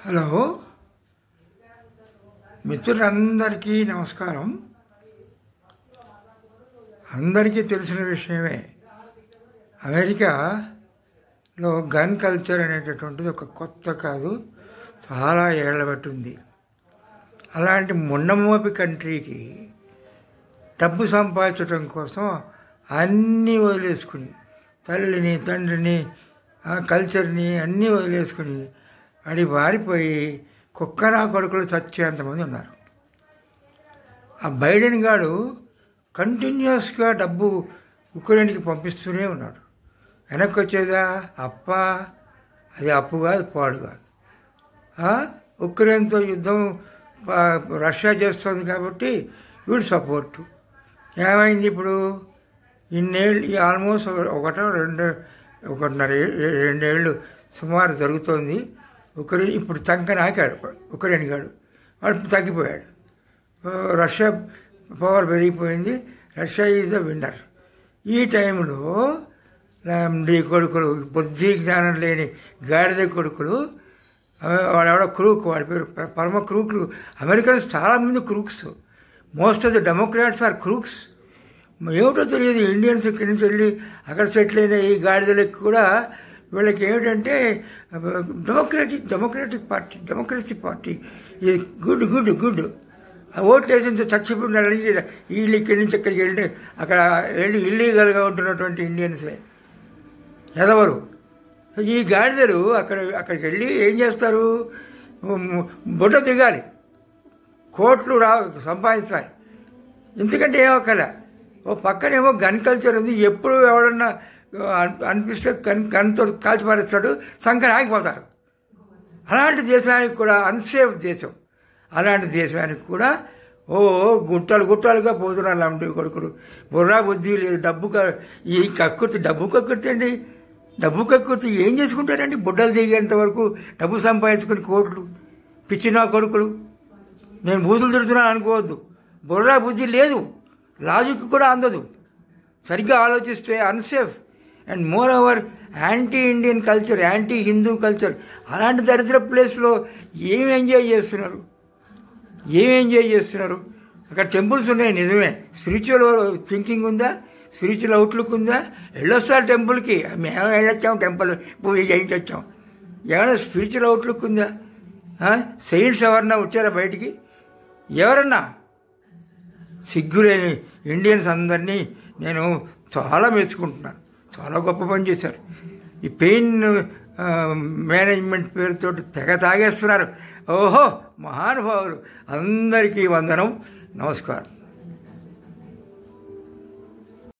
Hello మిత్రులందరికీ నమస్కారం. అందరికీ తెలిసిన విషయమే, అమెరికాలో గన్ కల్చర్ అనేటటువంటిది ఒక కొత్త కాదు, చాలా ఏళ్ల బట్టి ఉంది. అలాంటి మొండమోపి కంట్రీకి డబ్బు సంపాదించడం కోసం అన్నీ వదిలేసుకుని, తల్లిని తండ్రిని కల్చర్ని అన్నీ వదిలేసుకుని అది వారిపోయి కుక్కనా కొడుకులు చచ్చేంతమంది ఉన్నారు. ఆ బైడెన్ గారు కంటిన్యూస్గా డబ్బు ఉక్రెయిన్కి పంపిస్తూనే ఉన్నాడు. వెనక్కి వచ్చేదా అప్ప, అది అప్పు కాదు, పాడు కాదు. ఉక్రెయిన్తో యుద్ధం రష్యా చేస్తుంది కాబట్టి వీడు సపోర్టు. ఏమైంది ఇప్పుడు? ఇన్నేళ్ళు ఆల్మోస్ట్ రెండేళ్ళు సుమారు జరుగుతోంది. ఉక్రెయిన్ ఇప్పుడు చంకన ఆకాడు ఉక్రెయిన్ గాడు, వాడు తగ్గిపోయాడు. రష్యా పవర్ పెరిగిపోయింది. Russia is the winner. ఈ టైంలో ఈ కొడుకులు, బుద్ధి జ్ఞానం లేని గాడిద కొడుకులు, వాడెవడో క్రూక్, వాడి పేరు పరమ క్రూక్లు. అమెరికన్స్ చాలామంది crooks. Most of the Democrats are crooks. ఏమిటో తెలియదు. ఇండియన్స్ ఇక్కడి నుంచి వెళ్ళి అక్కడ సెటిల్ అయిన ఈ గాడిదలకు కూడా వీళ్ళకి ఏమిటంటే డెమోక్రసీ పార్టీ ఇది గుడ్ గుడ్ గుడ్. ఓట్లు వేసి చచ్చిపోయిన వీళ్ళు ఇక్కడి నుంచి ఎక్కడికి వెళ్ళి అక్కడ వెళ్ళి ఇల్లీగల్గా ఉంటున్నటువంటి ఇండియన్సే ఎదవరు. ఈ గాడిదలు అక్కడికి వెళ్ళి ఏం చేస్తారు? బుడ్డ దిగాలి, కోట్లు సంపాదించాలి. ఎందుకంటే ఏమక్కల ఓ పక్కనేమో గన్ కల్చర్ ఉంది. ఎప్పుడు ఎవడన్నా అనిపిస్తే గన్తో కాల్చిపారేస్తాడు, సంఖ్యను ఆగిపోతారు. అలాంటి దేశానికి కూడా అన్సేఫ్ దేశం. అలాంటి దేశానికి కూడా గుట్టాలుగా పోతున్నారు లాంటి కొడుకులు. బుర్రా బుద్ధి లేదు. ఈ కక్కుర్తి, డబ్బు కక్కుర్తి అండి. డబ్బు కక్కుర్తి ఏం చేసుకుంటారండి? బుడ్డలు దిగేంత వరకు డబ్బు సంపాదించుకుని కోట్లు. పిచ్చినా కొడుకులు. నేను బూతులు తిడుతున్నాను అనుకోవద్దు. బుర్రా బుద్ధి లేదు, లాజిక్ కూడా అందదు. సరిగ్గా ఆలోచిస్తే unsafe. And more over anti Indian culture, anti Hindu culture. అలాంటి దరిద్ర ప్లేస్లో ఏం ఎంజాయ్ చేస్తున్నారు? అక్కడ టెంపుల్స్ ఉన్నాయి, నిజమే. స్పిరిచువల్ థింకింగ్ ఉందా? స్పిరిచువల్ అవుట్లుక్ ఉందా? వెళ్ళొస్తారు టెంపుల్కి. మేము వెళ్ళొచ్చాం, టెంపుల్ పూజ చేయించొచ్చాం. ఏమైనా స్పిరిచువల్ అవుట్లుక్ ఉందా? సెయింట్స్ ఎవరన్నా వచ్చారా బయటికి? ఎవరన్నా? సిగ్గులేని ఇండియన్స్ అందరినీ నేను చాలా మెచ్చుకుంటున్నాను. చాలా గొప్ప పని చేశారు. ఈ పెయిన్ మేనేజ్మెంట్ పేరుతో తెగ తాగేస్తున్నారు. ఓహో, మహానుభావులు. అందరికీ వందనం, నమస్కారం.